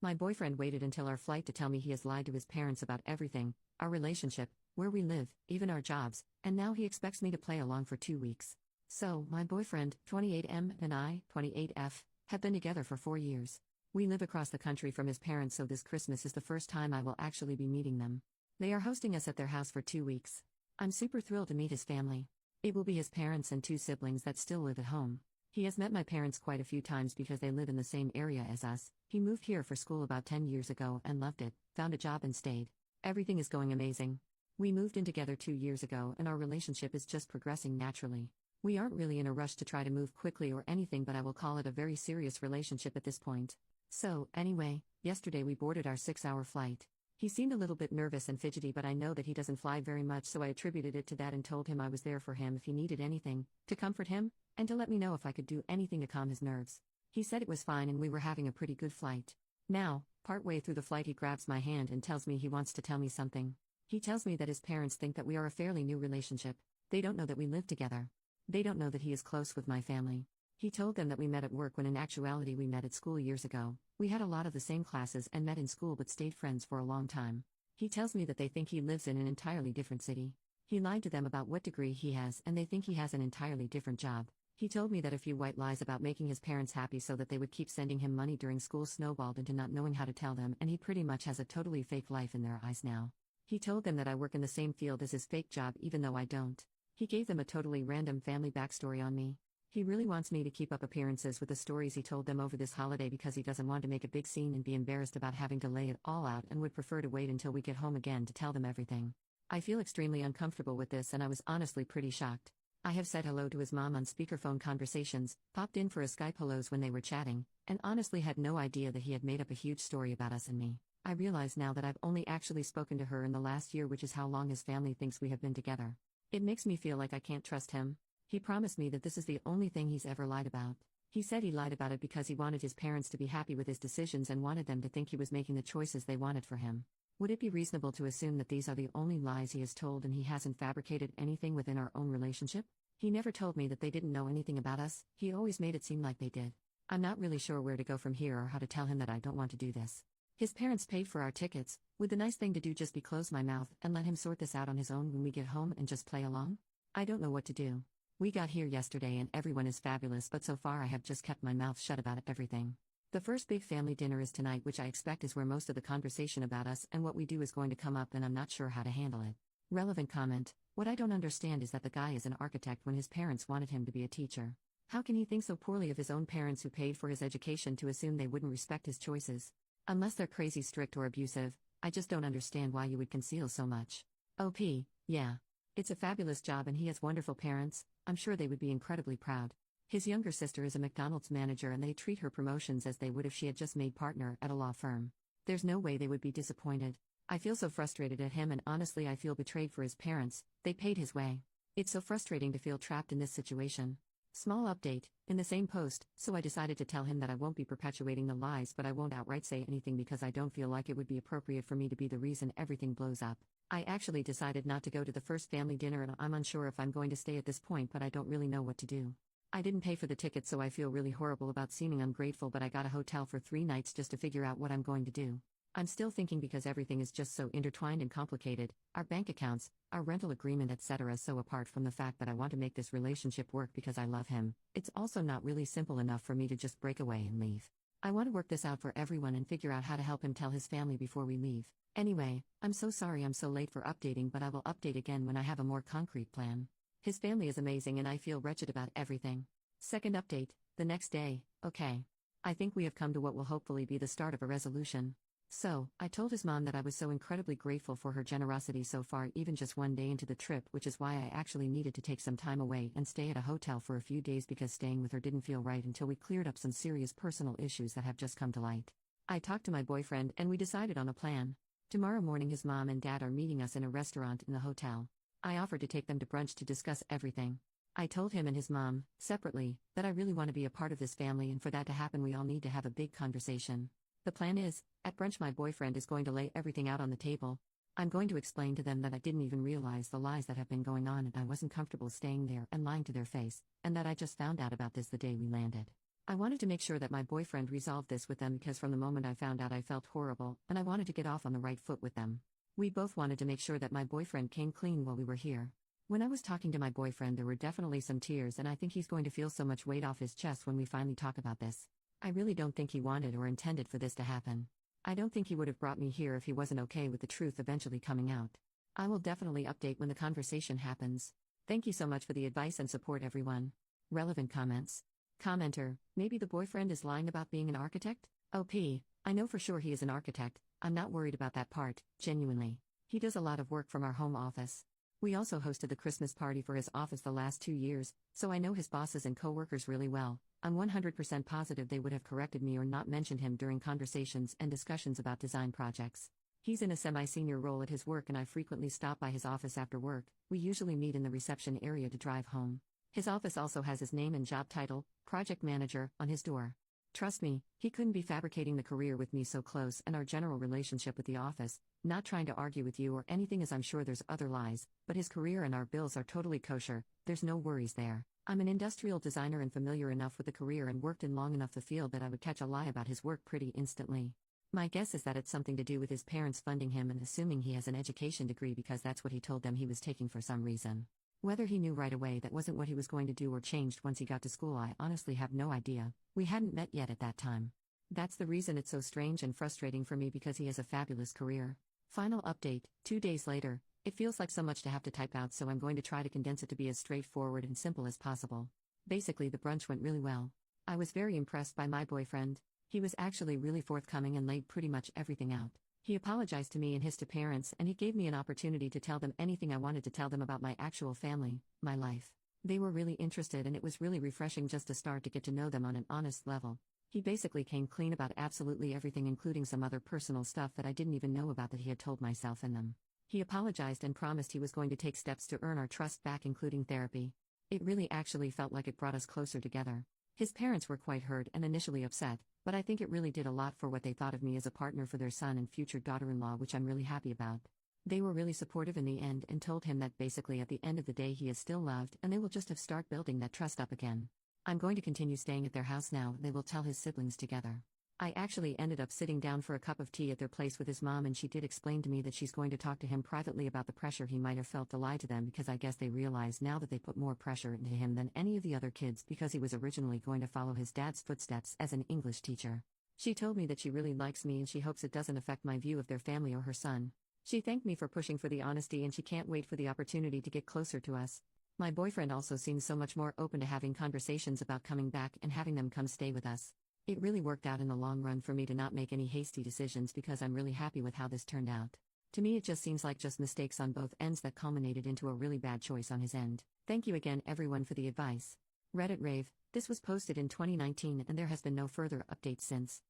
My boyfriend waited until our flight to tell me he has lied to his parents about everything: our relationship, where we live, even our jobs, and now he expects me to play along for 2 weeks. So, my boyfriend, 28M, and I, 28F, have been together for 4 years. We live across the country from his parents, so this Christmas is the first time I will actually be meeting them. They are hosting us at their house for 2 weeks. I'm super thrilled to meet his family. It will be his parents and 2 siblings that still live at home. He has met my parents quite a few times because they live in the same area as us. He moved here for school about 10 years ago and loved it, found a job and stayed. Everything is going amazing. We moved in together 2 years ago and our relationship is just progressing naturally. We aren't really in a rush to try to move quickly or anything, but I will call it a very serious relationship at this point. So, anyway, yesterday we boarded our 6-hour flight. He seemed a little bit nervous and fidgety, but I know that he doesn't fly very much, so I attributed it to that and told him I was there for him if he needed anything, to comfort him, and to let me know if I could do anything to calm his nerves. He said it was fine and we were having a pretty good flight. Now, partway through the flight he grabs my hand and tells me he wants to tell me something. He tells me that his parents think that we are a fairly new relationship. They don't know that we live together. They don't know that he is close with my family. He told them that we met at work when in actuality we met at school years ago. We had a lot of the same classes and met in school but stayed friends for a long time. He tells me that they think he lives in an entirely different city. He lied to them about what degree he has and they think he has an entirely different job. He told me that a few white lies about making his parents happy so that they would keep sending him money during school snowballed into not knowing how to tell them, and he pretty much has a totally fake life in their eyes now. He told them that I work in the same field as his fake job even though I don't. He gave them a totally random family backstory on me. He really wants me to keep up appearances with the stories he told them over this holiday because he doesn't want to make a big scene and be embarrassed about having to lay it all out and would prefer to wait until we get home again to tell them everything. I feel extremely uncomfortable with this and I was honestly pretty shocked. I have said hello to his mom on speakerphone conversations, popped in for a Skype hellos when they were chatting, and honestly had no idea that he had made up a huge story about us and me. I realize now that I've only actually spoken to her in the last year, which is how long his family thinks we have been together. It makes me feel like I can't trust him. He promised me that this is the only thing he's ever lied about. He said he lied about it because he wanted his parents to be happy with his decisions and wanted them to think he was making the choices they wanted for him. Would it be reasonable to assume that these are the only lies he has told and he hasn't fabricated anything within our own relationship? He never told me that they didn't know anything about us, he always made it seem like they did. I'm not really sure where to go from here or how to tell him that I don't want to do this. His parents paid for our tickets. Would the nice thing to do just be close my mouth and let him sort this out on his own when we get home and just play along? I don't know what to do. We got here yesterday and everyone is fabulous, but so far I have just kept my mouth shut about everything. The first big family dinner is tonight, which I expect is where most of the conversation about us and what we do is going to come up, and I'm not sure how to handle it. Relevant comment: what I don't understand is that the guy is an architect when his parents wanted him to be a teacher. How can he think so poorly of his own parents who paid for his education to assume they wouldn't respect his choices? Unless they're crazy strict or abusive, I just don't understand why you would conceal so much. OP, yeah. It's a fabulous job and he has wonderful parents. I'm sure they would be incredibly proud. His younger sister is a McDonald's manager and they treat her promotions as they would if she had just made partner at a law firm. There's no way they would be disappointed. I feel so frustrated at him and honestly I feel betrayed for his parents. They paid his way. It's so frustrating to feel trapped in this situation. Small update, in the same post, so I decided to tell him that I won't be perpetuating the lies, but I won't outright say anything because I don't feel like it would be appropriate for me to be the reason everything blows up. I actually decided not to go to the first family dinner and I'm unsure if I'm going to stay at this point, but I don't really know what to do. I didn't pay for the ticket, so I feel really horrible about seeming ungrateful, but I got a hotel for 3 nights just to figure out what I'm going to do. I'm still thinking because everything is just so intertwined and complicated, our bank accounts, our rental agreement, etc. So apart from the fact that I want to make this relationship work because I love him, it's also not really simple enough for me to just break away and leave. I want to work this out for everyone and figure out how to help him tell his family before we leave. Anyway, I'm so sorry I'm so late for updating, but I will update again when I have a more concrete plan. His family is amazing and I feel wretched about everything. Second update, the next day. Okay. I think we have come to what will hopefully be the start of a resolution. So, I told his mom that I was so incredibly grateful for her generosity so far, even just 1 day into the trip, which is why I actually needed to take some time away and stay at a hotel for a few days because staying with her didn't feel right until we cleared up some serious personal issues that have just come to light. I talked to my boyfriend and we decided on a plan. Tomorrow morning his mom and dad are meeting us in a restaurant in the hotel. I offered to take them to brunch to discuss everything. I told him and his mom, separately, that I really want to be a part of this family, and for that to happen we all need to have a big conversation. The plan is, at brunch my boyfriend is going to lay everything out on the table. I'm going to explain to them that I didn't even realize the lies that have been going on and I wasn't comfortable staying there and lying to their face, and that I just found out about this the day we landed. I wanted to make sure that my boyfriend resolved this with them because from the moment I found out I felt horrible, and I wanted to get off on the right foot with them. We both wanted to make sure that my boyfriend came clean while we were here. When I was talking to my boyfriend, there were definitely some tears, and I think he's going to feel so much weight off his chest when we finally talk about this. I really don't think he wanted or intended for this to happen. I don't think he would have brought me here if he wasn't okay with the truth eventually coming out. I will definitely update when the conversation happens. Thank you so much for the advice and support, everyone. Relevant comments. Commenter, maybe the boyfriend is lying about being an architect? OP, I know for sure he is an architect. I'm not worried about that part, genuinely. He does a lot of work from our home office. We also hosted the Christmas party for his office the last 2 years, so I know his bosses and coworkers really well. I'm 100% positive they would have corrected me or not mentioned him during conversations and discussions about design projects. He's in a semi-senior role at his work and I frequently stop by his office after work. We usually meet in the reception area to drive home. His office also has his name and job title, project manager, on his door. Trust me, he couldn't be fabricating the career with me so close and our general relationship with the office, not trying to argue with you or anything as I'm sure there's other lies, but his career and our bills are totally kosher, there's no worries there. I'm an industrial designer and familiar enough with the career and worked in long enough the field that I would catch a lie about his work pretty instantly. My guess is that it's something to do with his parents funding him and assuming he has an education degree because that's what he told them he was taking for some reason. Whether he knew right away that wasn't what he was going to do or changed once he got to school, I honestly have no idea. We hadn't met yet at that time. That's the reason it's so strange and frustrating for me because he has a fabulous career. Final update, 2 days later. It feels like so much to have to type out, so I'm going to try to condense it to be as straightforward and simple as possible. Basically, the brunch went really well. I was very impressed by my boyfriend. He was actually really forthcoming and laid pretty much everything out. He apologized to me and his parents, and he gave me an opportunity to tell them anything I wanted to tell them about my actual family, my life. They were really interested, and it was really refreshing just to start to get to know them on an honest level. He basically came clean about absolutely everything, including some other personal stuff that I didn't even know about that he had told myself and them. He apologized and promised he was going to take steps to earn our trust back, including therapy. It really actually felt like it brought us closer together. His parents were quite hurt and initially upset, but I think it really did a lot for what they thought of me as a partner for their son and future daughter-in-law, which I'm really happy about. They were really supportive in the end and told him that basically at the end of the day he is still loved and they will just have start building that trust up again. I'm going to continue staying at their house now, they will tell his siblings together. I actually ended up sitting down for a cup of tea at their place with his mom, and she did explain to me that she's going to talk to him privately about the pressure he might have felt to lie to them, because I guess they realize now that they put more pressure into him than any of the other kids because he was originally going to follow his dad's footsteps as an English teacher. She told me that she really likes me and she hopes it doesn't affect my view of their family or her son. She thanked me for pushing for the honesty and she can't wait for the opportunity to get closer to us. My boyfriend also seems so much more open to having conversations about coming back and having them come stay with us. It really worked out in the long run for me to not make any hasty decisions because I'm really happy with how this turned out. To me it just seems like just mistakes on both ends that culminated into a really bad choice on his end. Thank you again everyone for the advice. Reddit Rave, this was posted in 2019 and there has been no further updates since.